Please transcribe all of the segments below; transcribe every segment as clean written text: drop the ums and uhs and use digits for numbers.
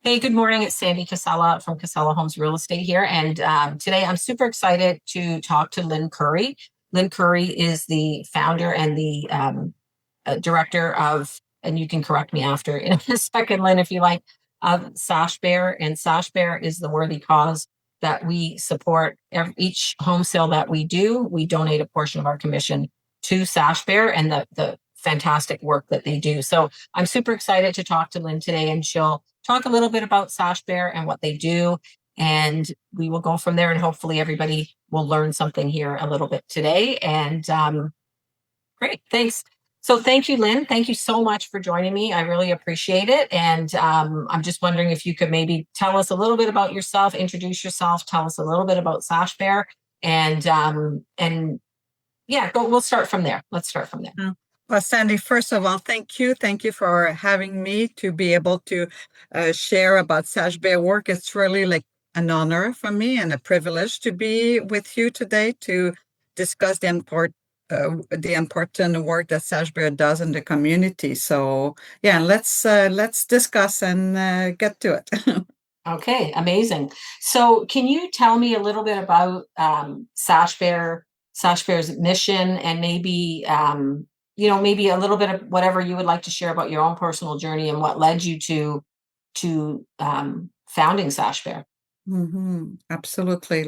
Hey, good morning. It's Sandy Casella from Casella Homes Real Estate here. And today I'm super excited to talk to Lynn Courey. Lynn Courey is the founder and the director of, and you can correct me after in a second, Lynn, if you like, of Sashbear. And Sashbear is the worthy cause that we support. Each home sale that we do, we donate a portion of our commission to Sashbear and the fantastic work that they do. So I'm super excited to talk to Lynn today, and she'll talk a little bit about Sashbear and what they do. And we will go from there, and hopefully everybody will learn something here a little bit today. And great, thanks. So thank you, Lynn. Thank you so much for joining me. I really appreciate it. And I'm just wondering if you could maybe tell us a little bit about yourself, introduce yourself, tell us a little bit about Sashbear, and yeah, we'll start from there. Let's start from there. Well, Sandy, first of all, thank you. Thank you for having me to be able to share about Sashbear work. It's really like an honor for me and a privilege to be with you today to discuss the important work that Sashbear does in the community. So yeah, let's discuss and get to it. Okay, amazing. So can you tell me a little bit about Sashbear's mission, and maybe maybe a little bit of whatever you would like to share about your own personal journey and what led you to founding Sashbear? Absolutely.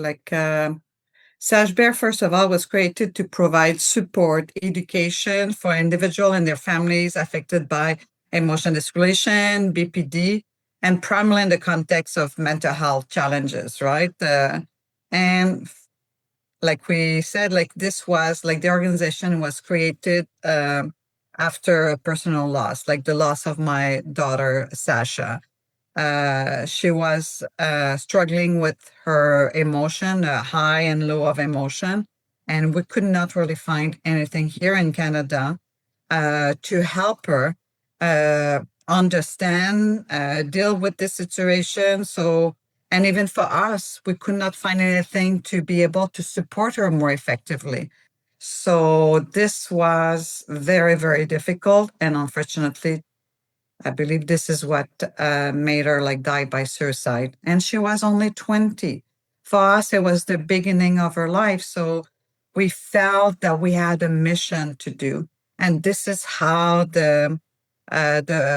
Sashbear, first of all, was created to provide support, education for individuals and their families affected by emotion dysregulation, BPD, and primarily in the context of mental health challenges, right? And like we said, this was the organization was created after a personal loss, like the loss of my daughter, Sasha. She was struggling with her emotion, high and low of emotion, and we could not really find anything here in Canada to help her understand, deal with this situation. And even for us, we could not find anything to be able to support her more effectively. So this was very, very difficult, and unfortunately, I believe this is what made her die by suicide. And she was only 20. For us, it was the beginning of her life. So we felt that we had a mission to do. And this is how the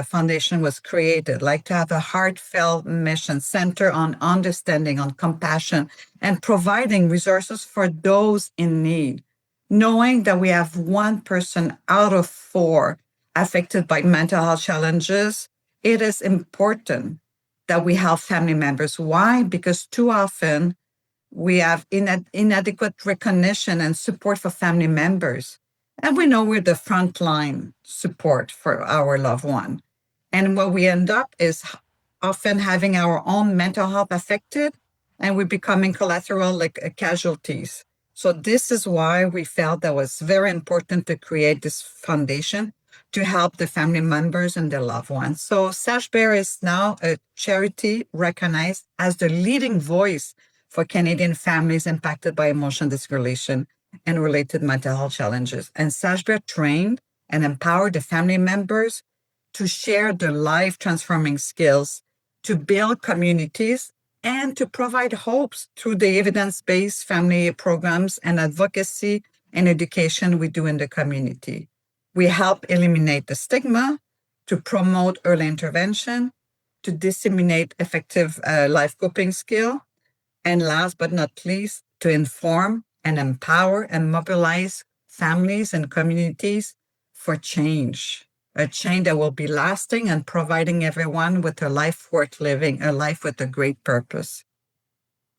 foundation was created, to have a heartfelt mission centered on understanding, on compassion, and providing resources for those in need. Knowing that we have one person out of four affected by mental health challenges, it is important that we help family members. Why? Because too often we have inadequate recognition and support for family members. And we know we're the frontline support for our loved one. And what we end up is often having our own mental health affected, and we're becoming collateral, casualties. So this is why we felt that was very important to create this foundation to help the family members and their loved ones. So Sashbear is now a charity recognized as the leading voice for Canadian families impacted by emotional dysregulation and related mental health challenges. And Sashbear trained and empowered the family members to share their life-transforming skills, to build communities, and to provide hopes through the evidence-based family programs and advocacy and education we do in the community. We help eliminate the stigma, to promote early intervention, to disseminate effective life coping skill, and last but not least, to inform and empower and mobilize families and communities for change, a change that will be lasting and providing everyone with a life worth living, a life with a great purpose.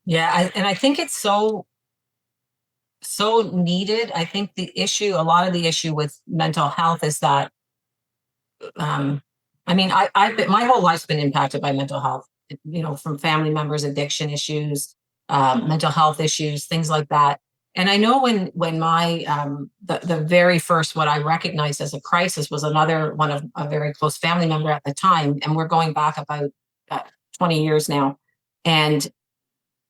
Yeah, I think it's so needed. I think a lot of the issue with mental health is that, I've been, my whole life's been impacted by mental health, from family members, addiction issues, mental health issues, things like that. And I know when my, the very first, what I recognized as a crisis was another one of a very close family member at the time. And we're going back about 20 years now. And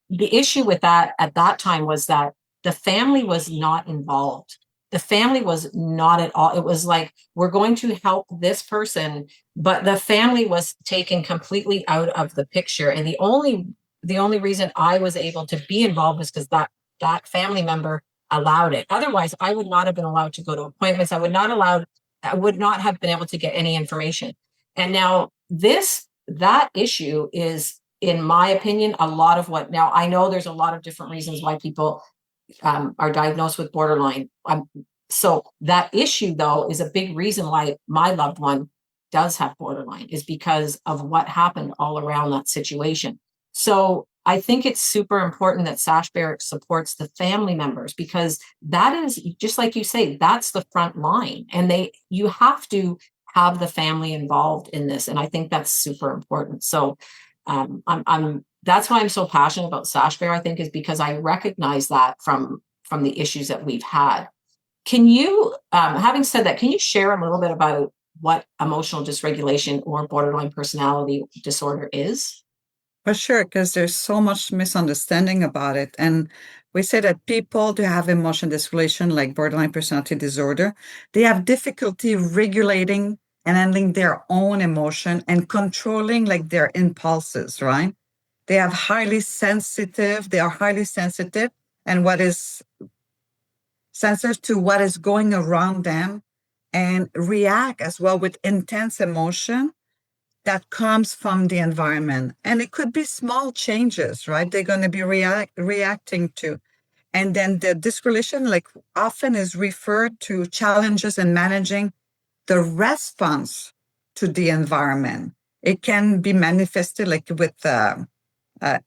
the issue with that at that time was that the family was not involved. The family was not at all. It was like, we're going to help this person, but the family was taken completely out of the picture. And the only reason I was able to be involved was because that family member allowed it. Otherwise, I would not have been allowed to go to appointments. I would not have been able to get any information. And now that issue is, in my opinion, a lot of what, now I know there's a lot of different reasons why people are diagnosed with borderline. So that issue, though, is a big reason why my loved one does have borderline, is because of what happened all around that situation. So I think it's super important that Sashbear supports the family members, because that is, just like you say, that's the front line, and you have to have the family involved in this, and I think that's super important. So I'm that's why I'm so passionate about Sashbear, I think, is because I recognize that from the issues that we've had. Can you, having said that, can you share a little bit about what emotional dysregulation or borderline personality disorder is? For sure, because there's so much misunderstanding about it. And we say that people who have emotion dysregulation, like borderline personality disorder, they have difficulty regulating and handling their own emotion and controlling like their impulses, right? They are highly sensitive and what is sensitive to what is going around them and react as well with intense emotion that comes from the environment. And it could be small changes, right? They're going to be reacting to. And then the dysregulation, like often is referred to challenges in managing the response to the environment. It can be manifested like with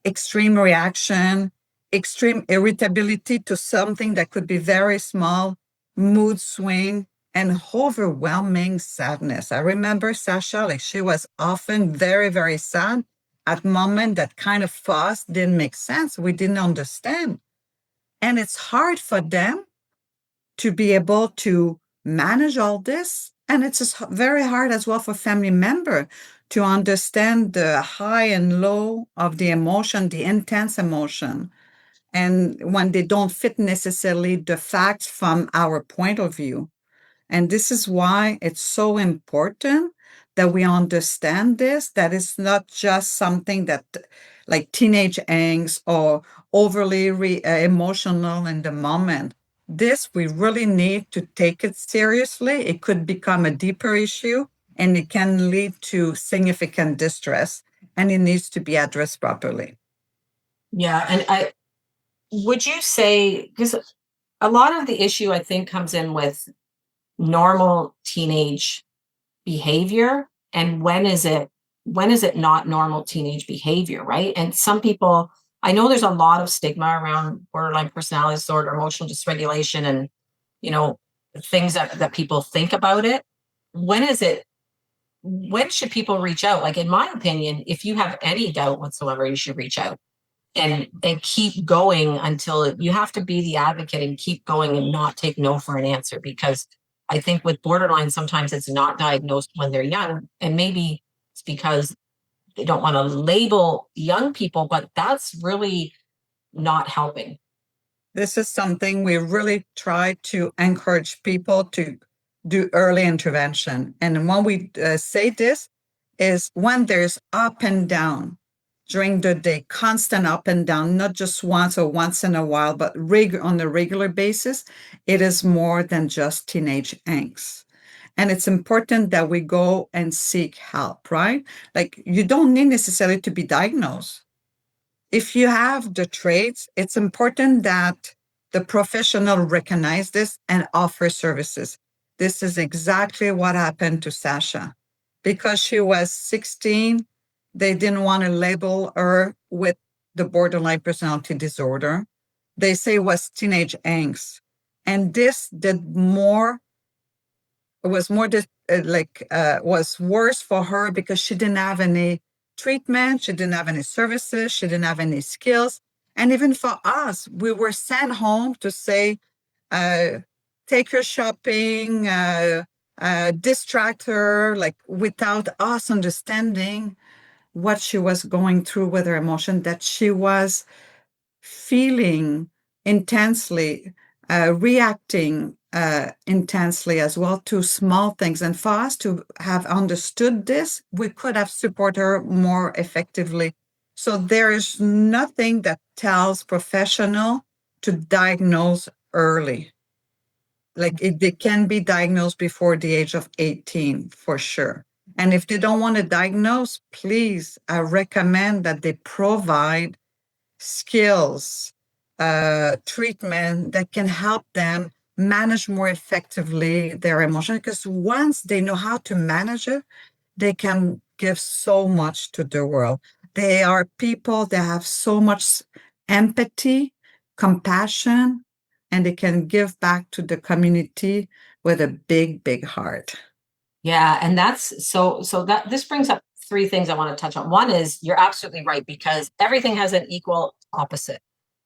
extreme reaction, extreme irritability to something that could be very small, mood swing, and overwhelming sadness. I remember Sasha, like she was often very, very sad at moment that kind of fuss didn't make sense. We didn't understand. And it's hard for them to be able to manage all this. And it's just very hard as well for family member to understand the high and low of the emotion, the intense emotion. And when they don't fit necessarily the facts from our point of view. And this is why it's so important that we understand this, that it's not just something that like teenage angst or overly emotional in the moment. This, we really need to take it seriously. It could become a deeper issue and it can lead to significant distress and it needs to be addressed properly. Yeah, and would you say, because a lot of the issue I think comes in with normal teenage behavior, and when is it not normal teenage behavior, right? And some people, I know there's a lot of stigma around borderline personality disorder, emotional dysregulation, and you know things that people think about it. When should people reach out? Like, in my opinion, if you have any doubt whatsoever, you should reach out and keep going until you have to be the advocate and keep going and not take no for an answer. Because I think with borderline, sometimes it's not diagnosed when they're young, and maybe it's because they don't want to label young people, but that's really not helping. This is something we really try to encourage people to do early intervention. And when we say this is when there's up and down during the day, constant up and down, not just once or once in a while, but on a regular basis, it is more than just teenage angst. And it's important that we go and seek help, right? Like you don't need necessarily to be diagnosed. If you have the traits, it's important that the professional recognize this and offer services. This is exactly what happened to Sasha. Because she was 16, they didn't want to label her with the borderline personality disorder. They say it was teenage angst. And this did more, it was more was worse for her because she didn't have any treatment, she didn't have any services, she didn't have any skills. And even for us, we were sent home to say, uh, take her shopping, distract her, like without us understanding what she was going through with her emotion, that she was feeling intensely, reacting intensely as well to small things. And for us to have understood this, we could have supported her more effectively. So there is nothing that tells professional to diagnose early. Like they can be diagnosed before the age of 18 for sure. And if they don't want to diagnose, please, I recommend that they provide skills, treatment that can help them manage more effectively their emotion. Because once they know how to manage it, they can give so much to the world. They are people that have so much empathy, compassion, and they can give back to the community with a big, big heart. Yeah, and that's so that this brings up three things I want to touch on. One is you're absolutely right because everything has an equal opposite.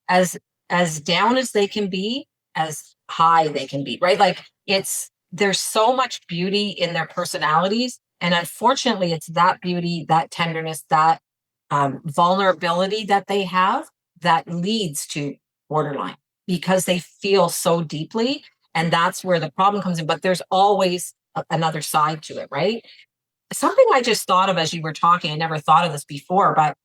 As as down as they can be, as high they can be, right? Like it's there's so much beauty in their personalities, and unfortunately, it's that beauty, that tenderness, that vulnerability that they have that leads to borderline because they feel so deeply, and that's where the problem comes in. But there's always another side to it, right? Something I just thought of as you were talking, I never thought of this before, but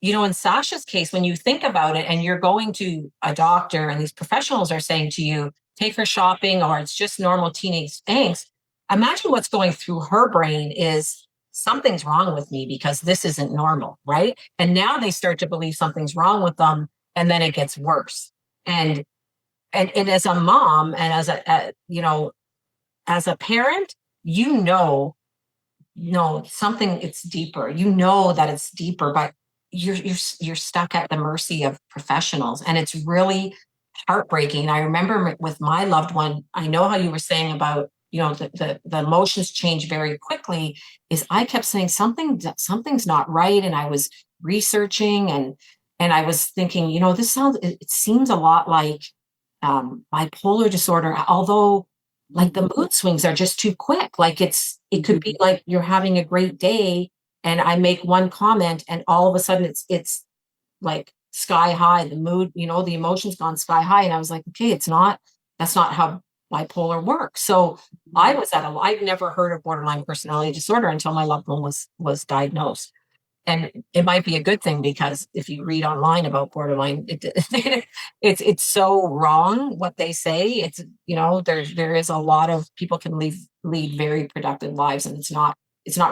in Sasha's case, when you think about it and you're going to a doctor and these professionals are saying to you, take her shopping or it's just normal teenage angst, imagine what's going through her brain is something's wrong with me because this isn't normal, right? And now they start to believe something's wrong with them and then it gets worse. And and as a mom and as a parent, you know no, something it's deeper. You know that it's deeper, but you're stuck at the mercy of professionals, and it's really heartbreaking. I remember with my loved one, I know how you were saying about the emotions change very quickly. Is I kept saying something's not right, and I was researching and I was thinking, this sounds it seems a lot like bipolar disorder, although like the mood swings are just too quick. Like it could be like you're having a great day and I make one comment and all of a sudden it's like sky high. The mood, the emotion's gone sky high. And I was like, okay, that's not how bipolar works. So I've never heard of borderline personality disorder until my loved one was diagnosed. And it might be a good thing because if you read online about borderline, it's so wrong what they say. It's there is a lot of people can lead very productive lives, and it's not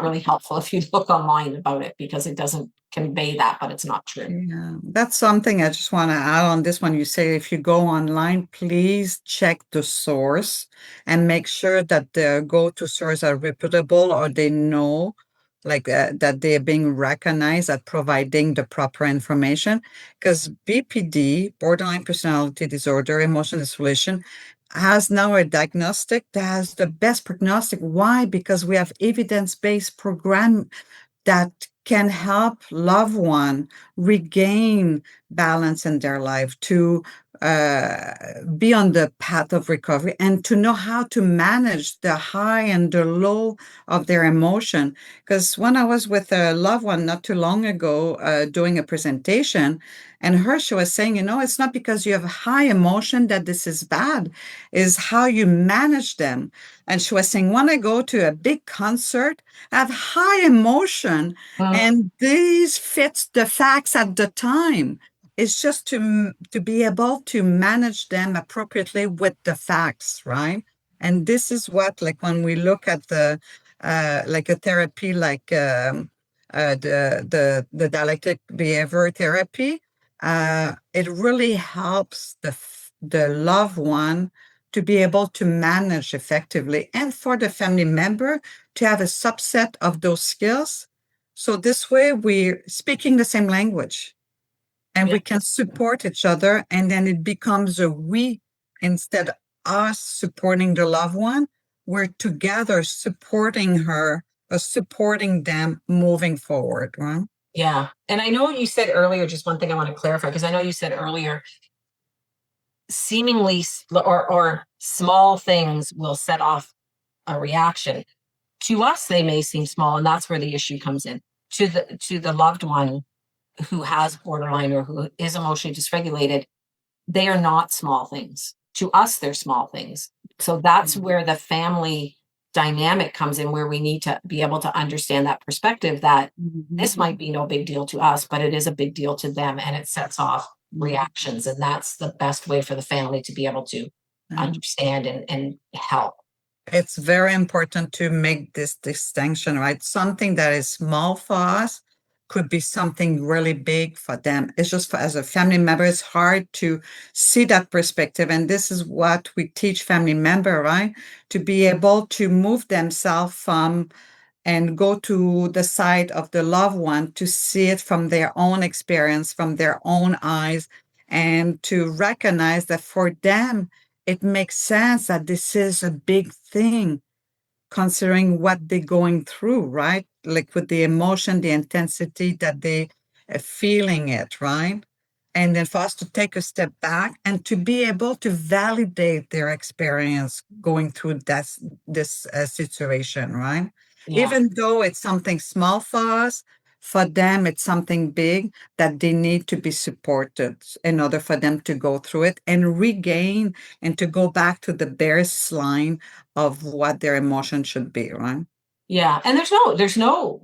really helpful if you look online about it because it doesn't convey that, but it's not true. Yeah, that's something I just want to add on this one. You say if you go online, please check the source and make sure that the go-to source are reputable or they know that they're being recognized at providing the proper information. Because BPD, borderline personality disorder, emotional dysregulation, has now a diagnostic that has the best prognostic. Why? Because we have evidence-based program that can help loved one regain balance in their life, to be on the path of recovery and to know how to manage the high and the low of their emotion. Because when I was with a loved one not too long ago doing a presentation, and she was saying, it's not because you have high emotion that this is bad, is how you manage them. And she was saying, when I go to a big concert, I have high emotion, Mm, and these fits the facts at the time. It's just to be able to manage them appropriately with the facts, right? And this is what, like, when we look at the like a therapy, like the dialectic behavior therapy, it really helps the loved one to be able to manage effectively, and for the family member to have a subset of those skills. So this way we're speaking the same language and yeah, we can support each other. And then it becomes a we instead of us supporting the loved one. We're together supporting her or supporting them moving forward, right? yeah. And I know you said earlier, just one thing I want to clarify, because I know you said earlier, seemingly or small things will set off a reaction. To us, they may seem small, and that's where the issue comes in. To the loved one who has borderline or who is emotionally dysregulated, they are not small things. To us, they're small things. So that's where the family dynamic comes in, where we need to be able to understand that perspective that this might be no big deal to us, but it is a big deal to them, and it sets off reactions. And that's the best way for the family to be able to Mhm. understand and help. It's very important to make this distinction, right? Something that is small for us could be something really big for them. It's just for, as a family member, it's hard to see that perspective. And this is what we teach family member, right? To be able to move themselves from and go to the side of the loved one to see it from their own experience, from their own eyes, and to recognize that for them, it makes sense that this is a big thing considering what they're going through, right? Like with the emotion, the intensity that they are feeling it, right? And then for us to take a step back and to be able to validate their experience going through this situation, right? Yeah. Even though it's something small for us, for them it's something big that they need to be supported in order for them to go through it and regain and to go back to the baseline of what their emotion should be, right? Yeah, and there's no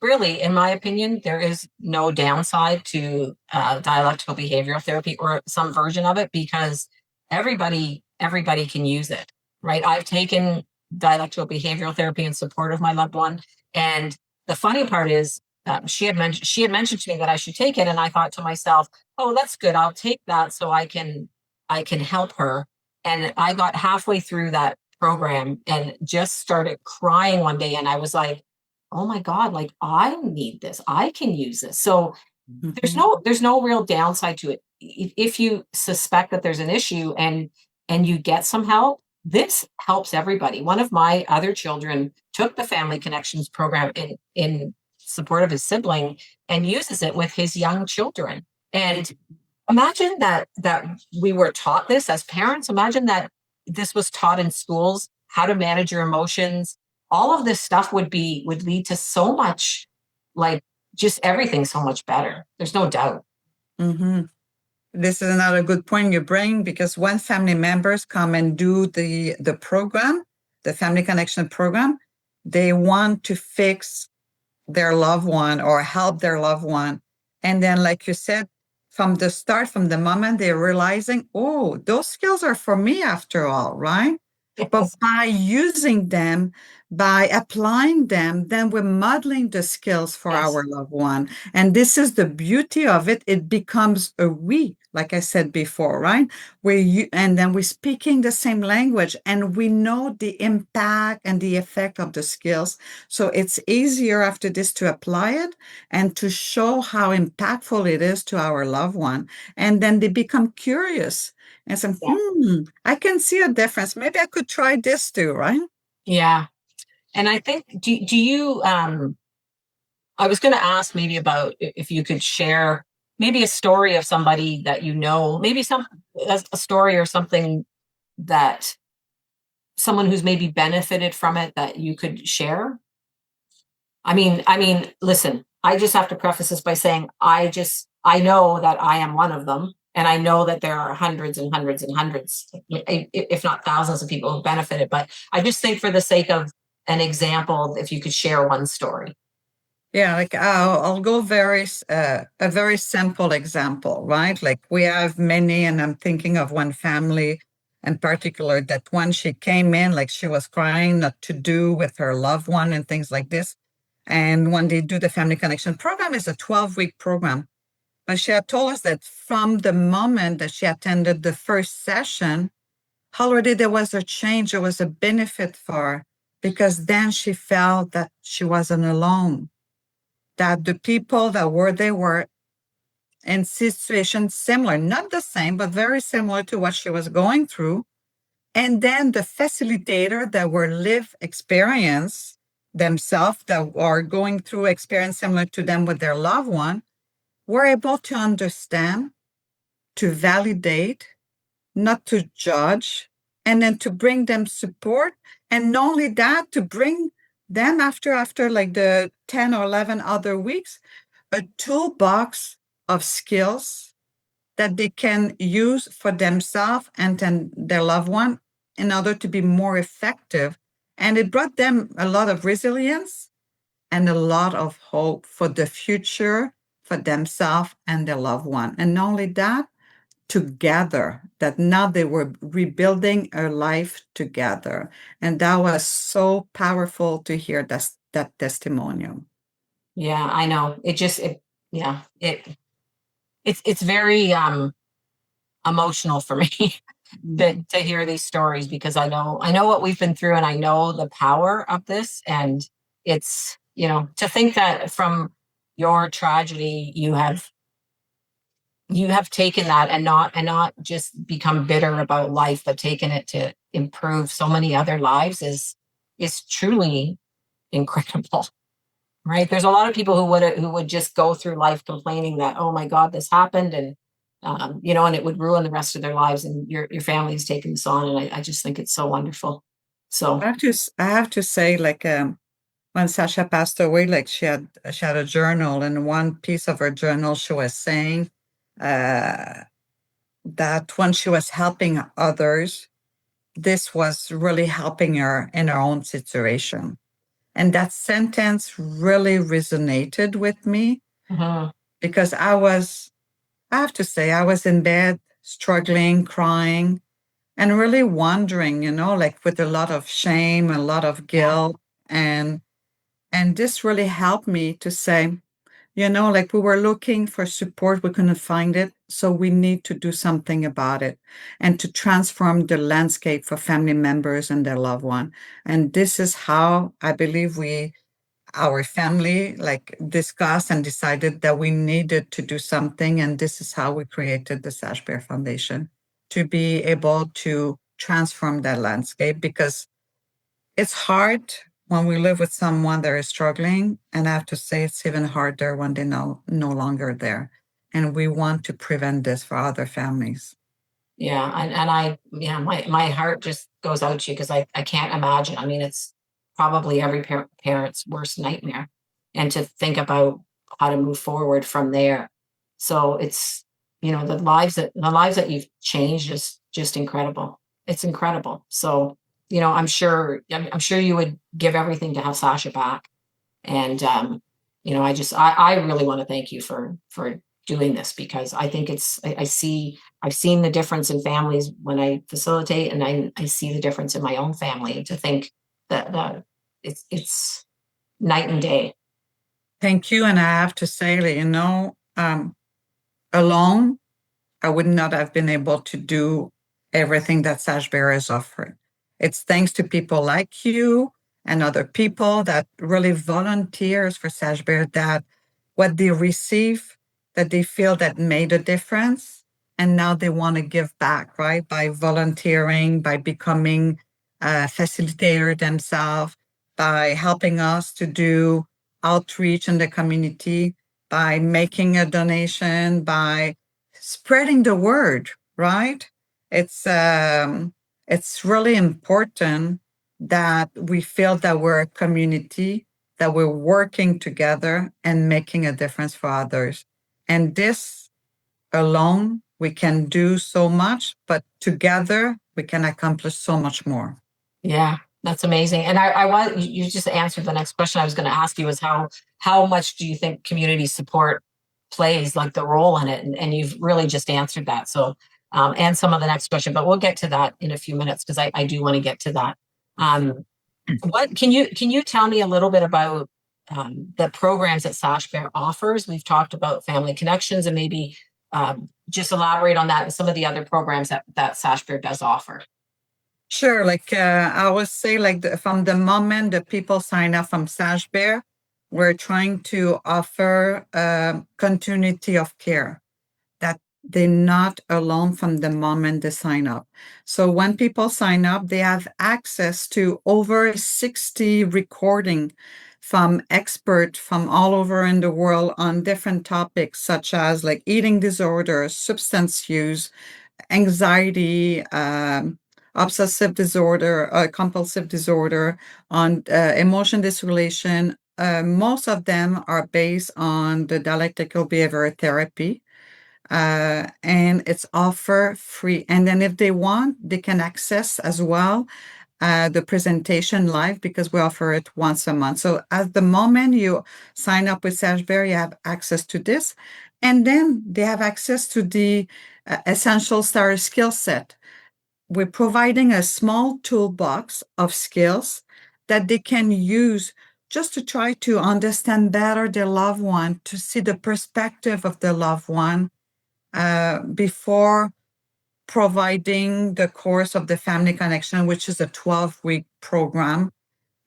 really, in my opinion, there is no downside to dialectical behavioral therapy or some version of it, because everybody can use it, right? I've taken dialectical behavioral therapy in support of my loved one, and the funny part is, she had mentioned to me that I should take it, and I thought to myself, oh, that's good. I'll take that so I can help her. And I got halfway through that program and just started crying one day, and I was like, oh my god, like I need this, I can use this. So there's Mhm. no real downside to it. If you suspect that there's an issue and you get some help, this helps everybody. One of my other children took the family connections program in support of his sibling and uses it with his young children. And imagine that we were taught this as parents. Imagine that this was taught in schools, how to manage your emotions. All of this stuff would lead to so much, like, just everything so much better. There's no doubt. Mhm. This is another good point you bring because when family members come and do the program, the family connection program, they want to fix their loved one or help their loved one. And then, like you said, from the start, from the moment they're realizing, oh, those skills are for me after all, right? But Yes. by using them, by applying them, then we're modeling the skills for Yes. our loved one. And this is the beauty of it. It becomes a we, like I said before, right? And then we're speaking the same language and we know the impact and the effect of the skills. So it's easier after this to apply it and to show how impactful it is to our loved one. And then they become curious and say, Yeah. I can see a difference. Maybe I could try this too, right? Yeah. And I think, do you I was going to ask maybe about if you could share maybe a story of somebody that you know, maybe a story or something that someone who's maybe benefited from it that you could share. I mean, listen, I just have to preface this by saying I know that I am one of them, and I know that there are hundreds and hundreds and hundreds, if not thousands of people who benefited. But I just think for the sake of an example, if you could share one story. Yeah, like I'll go a very simple example, right? Like we have many, and I'm thinking of one family in particular that when she came in, like she was crying, not to do with her loved one and things like this. And when they do the family connection program, it's a 12-week program. But she had told us that from the moment that she attended the first session, already there was a change, there was a benefit for her because then she felt that she wasn't alone, that the people that were they were in situations similar, not the same, but very similar to what she was going through. And then the facilitator that were live experience themselves, that are going through experience similar to them with their loved one, were able to understand, to validate, not to judge, and then to bring them support. And not only that, to bring them after like the 10 or 11 other weeks, a toolbox of skills that they can use for themselves and then their loved one in order to be more effective. And it brought them a lot of resilience and a lot of hope for the future, for themselves and their loved one. And not only that, together, that now they were rebuilding a life together. And that was so powerful to hear that testimonial. Yeah, I know. Yeah, it's very emotional for me Mhm. to hear these stories because I know what we've been through and I know the power of this. And it's, to think that from your tragedy, you have taken that and not just become bitter about life, but taken it to improve so many other lives is truly incredible. Right. There's a lot of people who would just go through life complaining that, oh my God, this happened. And, and it would ruin the rest of their lives. And your family has taken this on. And I just think it's so wonderful. So, I have to say, like, when Sasha passed away, like she had a journal, and one piece of her journal, she was saying uh, that when she was helping others, this was really helping her in her own situation. And that sentence really resonated with me mhm, because I have to say, I was in bed, struggling, crying, and really wondering, like with a lot of shame, a lot of yeah, guilt. And this really helped me to say, like we were looking for support, we couldn't find it. So we need to do something about it and to transform the landscape for family members and their loved one. And this is how I believe our family, like discussed and decided that we needed to do something. And this is how we created the Sashbear Foundation to be able to transform that landscape because it's hard when we live with someone that is struggling. And I have to say, it's even harder when they're no longer there. And we want to prevent this for other families. yeah. Yeah, my heart just goes out to you because I can't imagine. I mean, it's probably every parent's worst nightmare. And to think about how to move forward from there. So it's, the lives that you've changed is just incredible. It's incredible. So, I'm sure you would give everything to have Sasha back. And I really want to thank you for doing this because I think I've seen the difference in families when I facilitate, and I see the difference in my own family. To think that it's night and day. Thank you. And I have to say that, alone, I would not have been able to do everything that Sashbear is offering. It's thanks to people like you and other people that really volunteers for Sashbear that what they receive, that they feel that made a difference. And now they want to give back, right? By volunteering, by becoming a facilitator themselves, by helping us to do outreach in the community, by making a donation, by spreading the word, right? It's really important that we feel that we're a community, that we're working together and making a difference for others. And this alone, we can do so much, but together we can accomplish so much more. Yeah, that's amazing. And I want you just answered the next question I was going to ask you is how much do you think community support plays, like the role in it? And you've really just answered that. So and some of the next question, but we'll get to that in a few minutes because I do want to get to that. What can you tell me a little bit about the programs that Sash Bear offers? We've talked about family connections and maybe just elaborate on that and some of the other programs that Sash Bear does offer. Sure. Like I would say, like from the moment that people sign up from Sashbear, we're trying to offer continuity of care that they're not alone from the moment they sign up. So when people sign up, they have access to over 60 recording from experts from all over in the world on different topics such as like eating disorders, substance use, anxiety, obsessive disorder, compulsive disorder, on emotion dysregulation. Most of them are based on the dialectical behavior therapy. And it's offer free. And then if they want, they can access as well the presentation live because we offer it once a month. So at the moment you sign up with Sashbear, you have access to this. And then they have access to the Essential Starter skill set. We're providing a small toolbox of skills that they can use just to try to understand better their loved one, to see the perspective of their loved one before providing the course of the Family Connection, which is a 12-week program.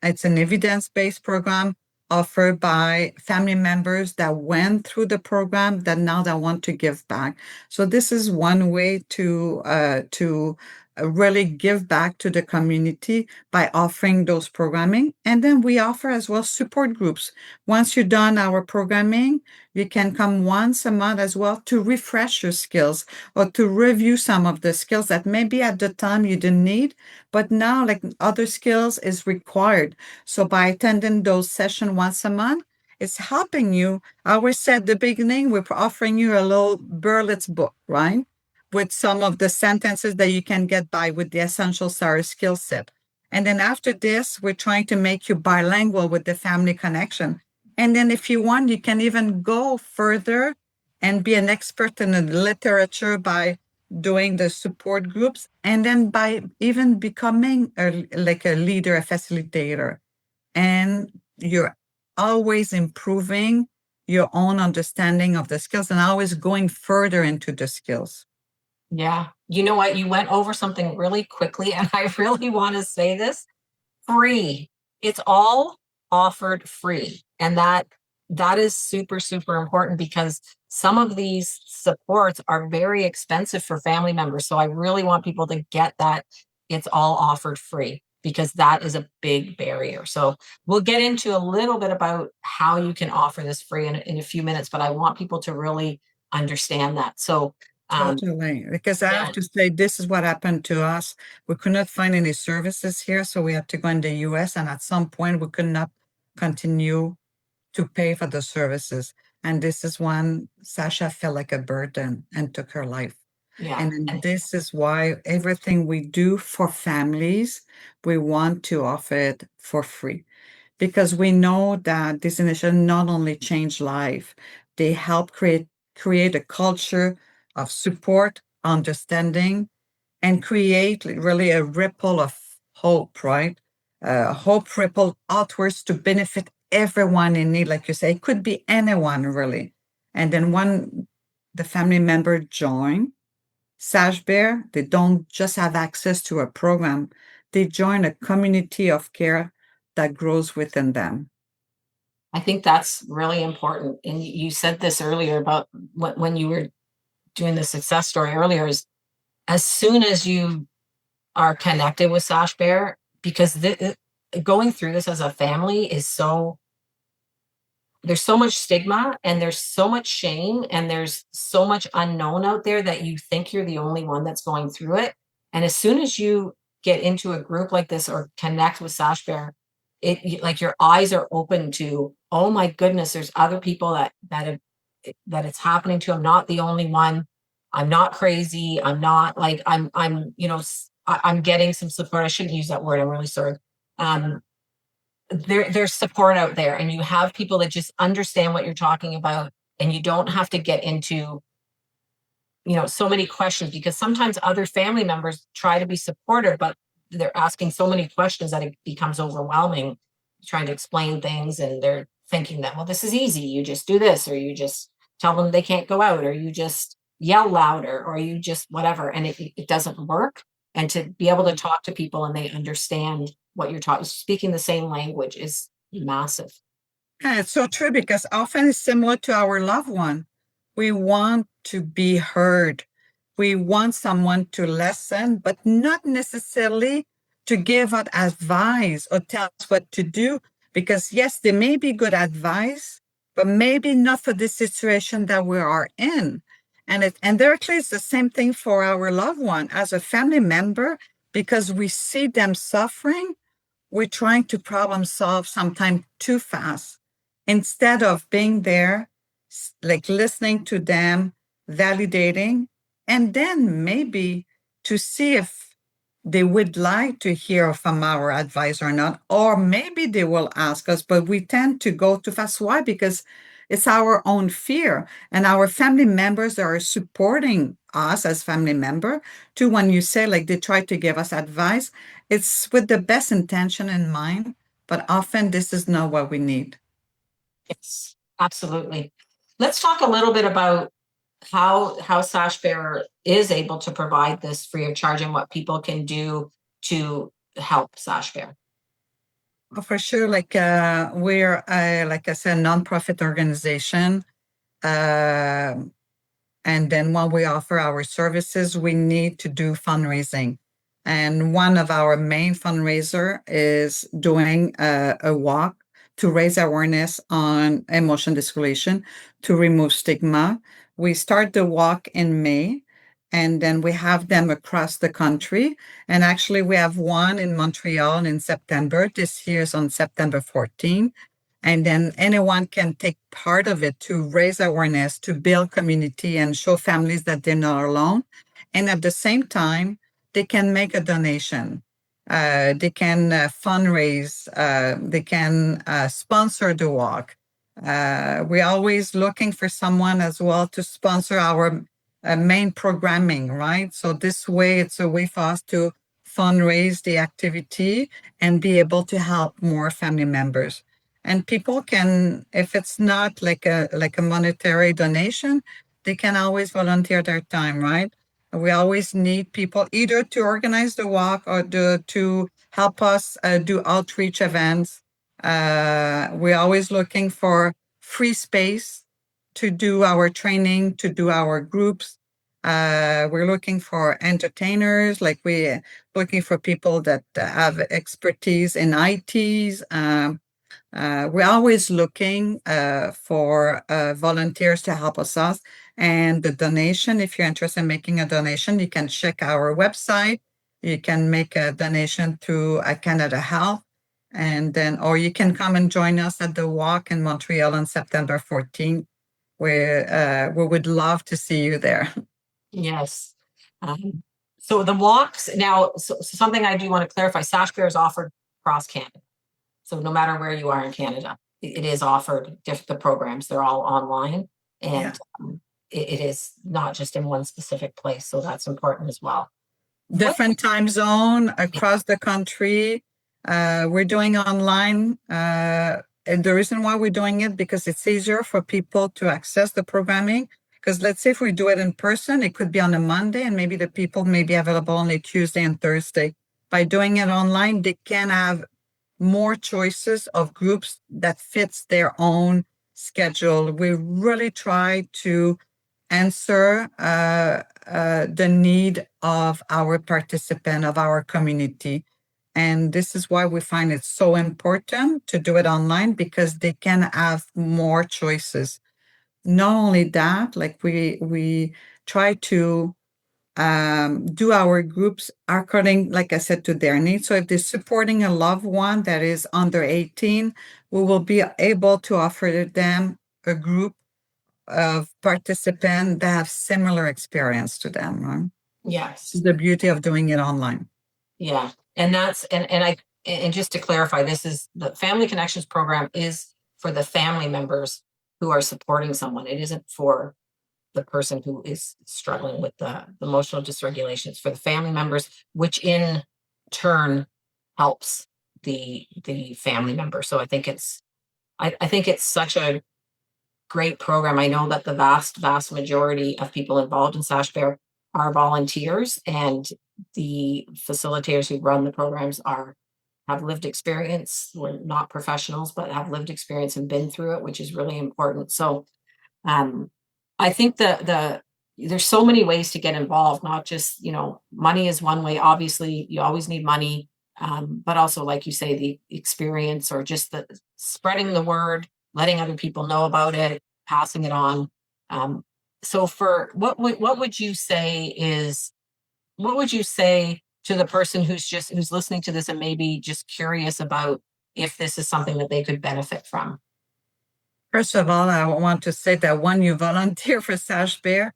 It's an evidence-based program offered by family members that went through the program that now they want to give back. So this is one way to really give back to the community by offering those programming. And then we offer as well support groups. Once you're done our programming, you can come once a month as well to refresh your skills or to review some of the skills that maybe at the time you didn't need, but now like other skills is required. So by attending those sessions once a month, it's helping you. I always said at the beginning, we're offering you a little Berlitz book, right? With some of the sentences that you can get by with the Essential Starter skill set. And then after this, we're trying to make you bilingual with the Family Connection. And then if you want, you can even go further and be an expert in the literature by doing the support groups and then by even becoming like a leader, a facilitator. And you're always improving your own understanding of the skills and always going further into the skills. Yeah. You know what? You went over something really quickly, and I really want to say this. Free. It's all offered free. And that is super, super important because some of these supports are very expensive for family members. So I really want people to get that it's all offered free because that is a big barrier. So we'll get into a little bit about how you can offer this free in a few minutes, but I want people to really understand that. So Totally. Because I have yeah, to say, this is what happened to us. We could not find any services here, so we had to go in the US. And at some point, we could not continue to pay for the services. And this is when Sasha felt like a burden and took her life. yeah. And then this is why everything we do for families, we want to offer it for free because we know that this initiative not only change life, they help create a culture of support, understanding, and create really a ripple of hope, right? Hope ripple outwards to benefit everyone in need, like you say. It could be anyone really. And then when the family member join Sashbear, they don't just have access to a program, they join a community of care that grows within them. I think that's really important. And you said this earlier about when you were doing the success story earlier is as soon as you are connected with Sash Bear, because going through this as a family is so there's so much stigma and there's so much shame and there's so much unknown out there that you think you're the only one that's going through it. And as soon as you get into a group like this or connect with Sash Bear, like your eyes are open to, oh my goodness, there's other people that it's happening to. I'm not the only one. I'm not crazy. I'm not like I'm getting some support. I shouldn't use that word. I'm really sorry. Um, there's support out there and you have people that just understand what you're talking about and you don't have to get into so many questions because sometimes other family members try to be supportive but they're asking so many questions that it becomes overwhelming trying to explain things and they're thinking that well this is easy you just do this or you just tell them they can't go out or you just yell louder or you just whatever and it doesn't work and to be able to talk to people and they understand what you're talking speaking the same language is massive. Yeah, it's so true because often it's similar to our loved one. We want to be heard. We want someone to listen, but not necessarily to give out advice or tell us what to do. Because yes, there may be good advice, but maybe not for the situation that we are in. And directly it's the same thing for our loved one as a family member, because we see them suffering, we're trying to problem solve sometimes too fast instead of being there, like listening to them, validating, and then maybe to see if they would like to hear from our advice or not, or maybe they will ask us, but we tend to go too fast. Why? Because it's our own fear, and our family members are supporting us as family member too. When you say like they try to give us advice, it's with the best intention in mind, but often this is not what we need. Yes, absolutely. Let's talk a little bit about how Sashbear is able to provide this free of charge and what people can do to help Sashbear. Oh, for sure, we're like I said, nonprofit organization. Um And then when we offer our services, we need to do fundraising. And one of our main fundraiser is doing a walk to raise awareness on emotion dysregulation to remove stigma. We start the walk in May, and then we have them across the country. And actually, we have one in Montreal in September. This year's on September 14th. And then anyone can take part of it to raise awareness, to build community and show families that they're not alone. And at the same time, they can make a donation. They can fundraise. They can sponsor the walk. We're always looking for someone as well to sponsor our main programming, right? So this way, it's a way for us to fundraise the activity and be able to help more family members. And people can, if it's not like a monetary donation, they can always volunteer their time, right? We always need people either to organize the walk or to help us do outreach events. We're always looking for free space to do our training, to do our groups. We're looking for entertainers, like we're looking for people that have expertise in ITs. We're always looking for volunteers to help us out. And the donation, if you're interested in making a donation, you can check our website. You can make a donation through Canada Health. And then, or you can come and join us at the walk in Montreal on September 14th. We would love to see you there. Yes. So the walks now, so something I do want to clarify, Sashbear is offered across Canada. So no matter where you are in Canada, it is offered, the programs, they're all online, Yeah. and it is not just in one specific place. So that's important as well. Different time zone across the country. We're doing online. And the reason why we're doing it, because it's easier for people to access the programming. Because let's say if we do it in person, it could be on a Monday and maybe the people may be available only Tuesday and Thursday. By doing it online, they can have more choices of groups that fits their own schedule. We really try to answer the need of our participant, of our community. And this is why we find it so important to do it online, because they can have more choices. Not only that, like we try to do our groups according, like I said, to their needs. So if they're supporting a loved one that is under 18, we will be able to offer them a group of participants that have similar experience to them, right? Yes. This is the beauty of doing it online. Yeah. And that's, and just to clarify, this is the Family Connections program is for the family members who are supporting someone. It isn't for the person who is struggling with the emotional dysregulation. It's for the family members, which in turn helps the family member. So I think I think it's such a great program. I know that the vast majority of people involved in Sashbear are volunteers, and the facilitators who run the programs have lived experience. We're not professionals, but have lived experience and been through it, which is really important. So um, I think there's so many ways to get involved, not just, money is one way. Obviously, you always need money, but also, like you say, the experience or just the spreading the word, letting other people know about it, passing it on. So for what would you say is, what would you say to the person who's listening to this and maybe just curious about if this is something that they could benefit from? First of all, I want to say that when you volunteer for Sash Bear,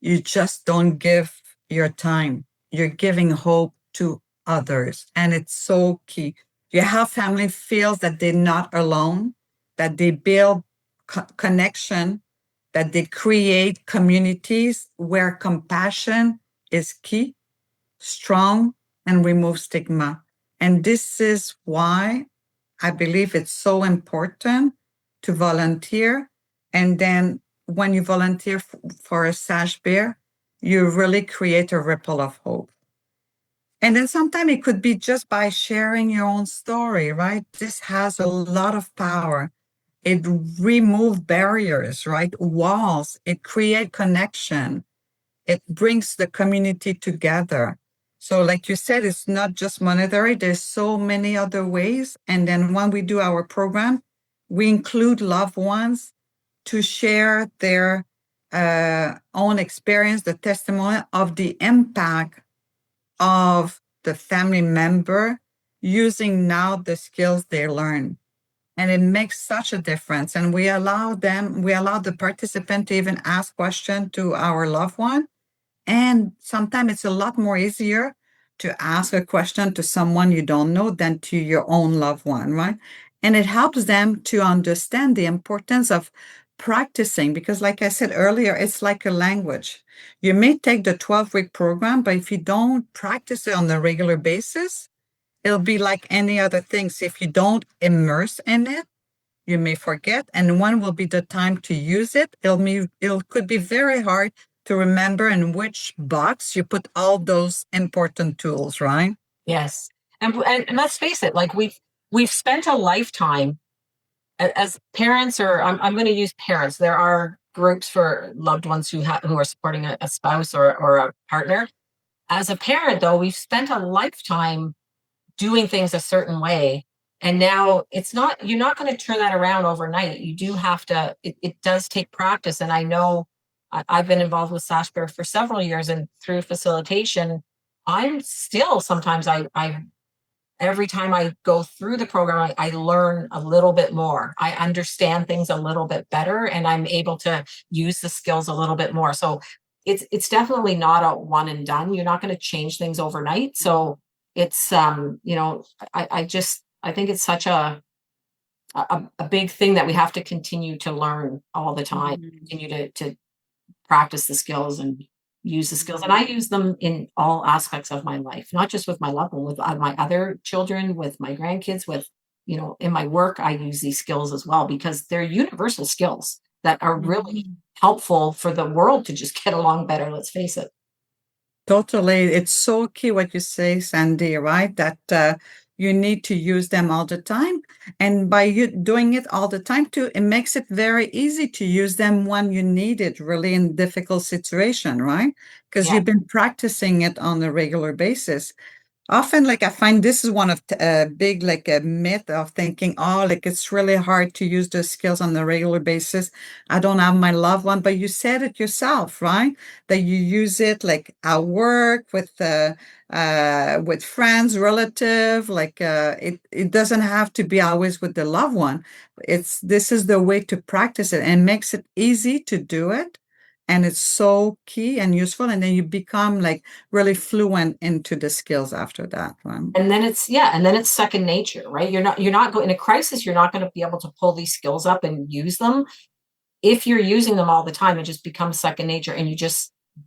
You just don't give your time. You're giving hope to others. And it's so key. You have family feels that they're not alone, that they build connection, that they create communities where compassion is key, strong, and remove stigma. And this is why I believe it's so important to volunteer. And then when you volunteer for a Sash Bear, you really create a ripple of hope. And then sometimes it could be just by sharing your own story, right? This has a lot of power. It removes barriers, right? Walls. It creates connection. It brings the community together. So like you said, it's not just monetary. There's so many other ways. And then when we do our program, we include loved ones to share their own experience, the testimony of the impact of the family member using now the skills they learn. And it makes such a difference. And we allow the participant to even ask questions to our loved one. And sometimes it's a lot more easier to ask a question to someone you don't know than to your own loved one, right? And it helps them to understand the importance of practicing because, like I said earlier, it's like a language. You may take the 12-week program, but if you don't practice it on a regular basis, it'll be like any other things. If you don't immerse in it, you may forget, and when will be the time to use it? It could be very hard to remember in which box you put all those important tools, right? Yes. And let's face it, like we've spent a lifetime as parents, or I'm going to use parents. There are groups for loved ones who are supporting a spouse or a partner. As a parent, though, we've spent a lifetime doing things a certain way. And now you're not going to turn that around overnight. You do have to, it does take practice. And I know I've been involved with Sashbear for several years, and through facilitation, I'm still sometimes I every time I go through the program, I learn a little bit more. I understand things a little bit better, and I'm able to use the skills a little bit more. So it's definitely not a one and done. You're not going to change things overnight. So it's I think it's such a big thing that we have to continue to learn all the time, continue to practice the skills and use the skills. And I use them in all aspects of my life, not just with my loved one, with my other children, with my grandkids, with, in my work, I use these skills as well because they're universal skills that are really helpful for the world to just get along better. Let's face it. Totally. It's so key what you say, Sandy, right? That you need to use them all the time. And by you doing it all the time too, it makes it very easy to use them when you need it really in difficult situation, right? Because Yeah. you've been practicing it on a regular basis. Often, like I find this is one of a big like a myth of thinking, oh, like it's really hard to use those skills on a regular basis. I don't have my loved one, but you said it yourself, right? That you use it like at work with friends, relative. Like it doesn't have to be always with the loved one. This is the way to practice it and makes it easy to do it. And it's so key and useful. And then you become like really fluent into the skills after that one. And then it's second nature, right? You're not going in a crisis, you're not going to be able to pull these skills up and use them. If you're using them all the time, it just becomes second nature, and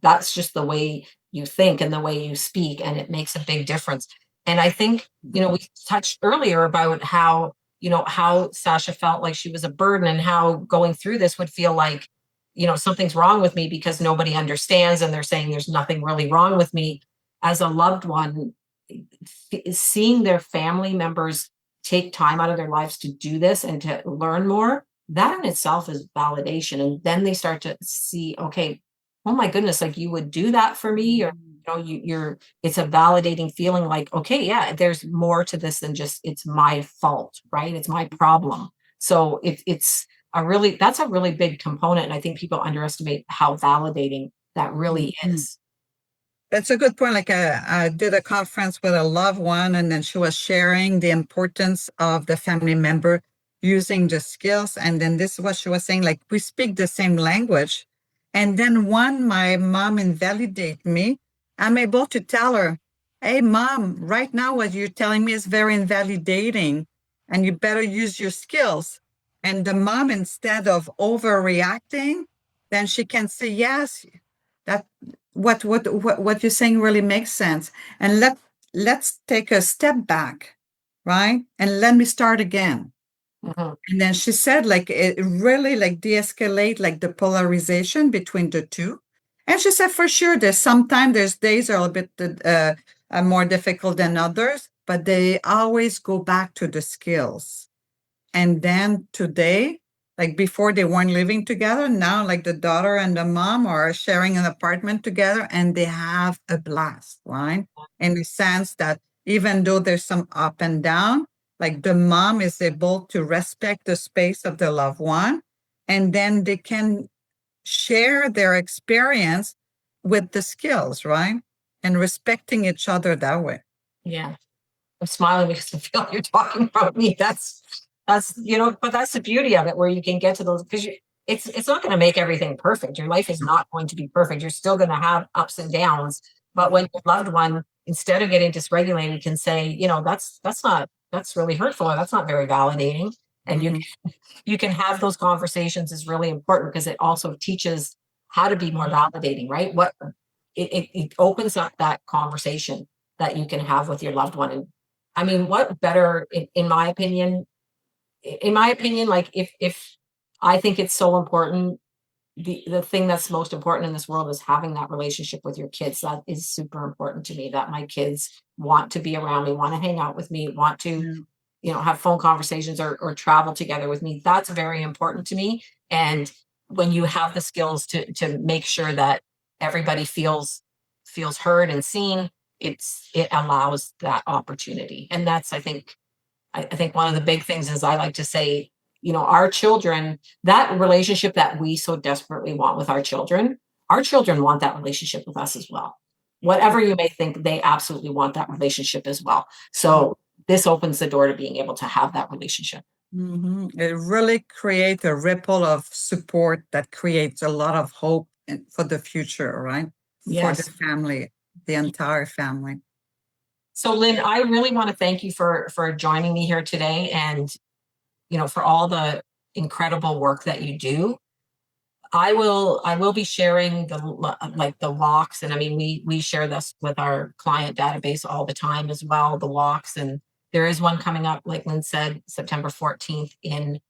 that's just the way you think and the way you speak, and it makes a big difference. And I think, we touched earlier about how Sasha felt like she was a burden, and how going through this would feel like, something's wrong with me because nobody understands, and they're saying there's nothing really wrong with me. As a loved one, seeing their family members take time out of their lives to do this and to learn more, that in itself is validation. And then they start to see, okay, oh my goodness, like you would do that for me, or it's a validating feeling like, okay, yeah, there's more to this than just it's my fault, right? It's my problem. So that's a really big component. And I think people underestimate how validating that really is. That's a good point. Like I did a conference with a loved one, and then she was sharing the importance of the family member using the skills. And then this is what she was saying, like we speak the same language. And then when my mom invalidate me, I'm able to tell her, hey, mom, right now what you're telling me is very invalidating and you better use your skills. And the mom, instead of overreacting, then she can say, yes, that what you're saying really makes sense. And let's take a step back, right? And let me start again. Mhm. And then she said, like, it really like de-escalate like the polarization between the two. And she said, for sure, there's days are a bit more difficult than others, but they always go back to the skills. And then today, like before they weren't living together, now like the daughter and the mom are sharing an apartment together and they have a blast, right? In the sense that even though there's some up and down, like the mom is able to respect the space of the loved one, and then they can share their experience with the skills, right? And respecting each other that way. Yeah. I'm smiling because I feel like you're talking about me. That's but that's the beauty of it, where you can get to those, because it's not going to make everything perfect. Your life is not going to be perfect. You're still going to have ups and downs. But when your loved one, instead of getting dysregulated, can say, that's really hurtful, or that's not very validating, and Mhm. you can have those conversations, is really important, because it also teaches how to be more validating, right? It opens up that conversation that you can have with your loved one. And I mean, what better, in my opinion, like, if I think it's so important, the thing that's most important in this world is having that relationship with your kids. That is super important to me, that my kids want to be around me, want to hang out with me, want to Yeah. have phone conversations, or travel together with me. That's very important to me. And when you have the skills to make sure that everybody feels heard and seen, it allows that opportunity. And that's, I think one of the big things is, I like to say, our children, that relationship that we so desperately want with our children want that relationship with us as well. Whatever you may think, they absolutely want that relationship as well. So this opens the door to being able to have that relationship. It really creates a ripple of support that creates a lot of hope for the future, right? For the Yes. family, the entire family. So Lynn, I really want to thank you for joining me here today, and for all the incredible work that you do. I will be sharing like the walks, and I mean, we share this with our client database all the time as well, the walks. And there is one coming up, like Lynn said, September 14th in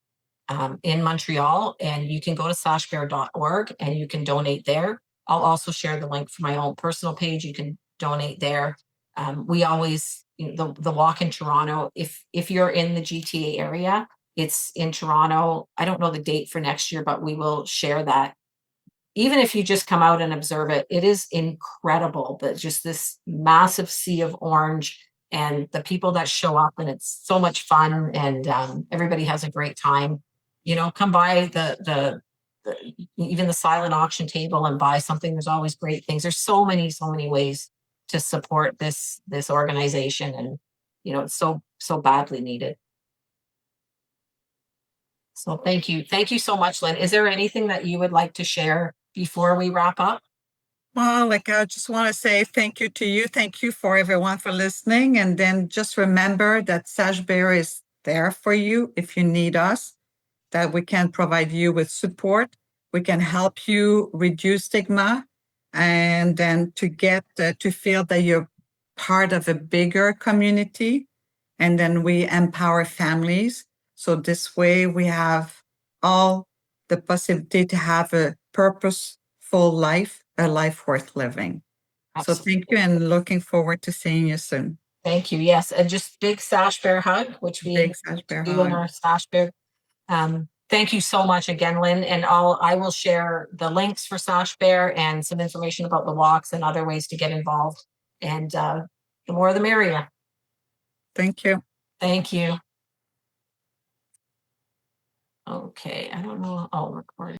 Montreal, and you can go to sashbear.org and you can donate there. I'll also share the link for my own personal page. You can donate there. We always, the walk in Toronto, if you're in the GTA area, it's in Toronto. I don't know the date for next year, but we will share that. Even if you just come out and observe it, it is incredible. But just this massive sea of orange, and the people that show up, and it's so much fun, and everybody has a great time. Come by even the silent auction table and buy something. There's always great things. There's so many ways to support this organization, and it's so badly needed. So thank you so much, Lynn. Is there anything that you would like to share before we wrap up? Well, like I just want to say thank you to you. Thank you for everyone for listening. And then just remember that Sash Bear is there for you if you need us, that we can provide you with support. We can help you reduce stigma, and then to get to feel that you're part of a bigger community. And then we empower families. So this way we have all the possibility to have a purposeful life, a life worth living. So thank you, Absolutely. and looking forward to seeing you soon. Thank you. Yes. And just big Sash Bear hug, which we Big Sash Bear do in hug. our Sash Bear. Thank you so much again, Lynn. And I will share the links for Sash Bear and some information about the walks and other ways to get involved. And the more the merrier. Thank you. Thank you. Okay. I don't know. I'll record.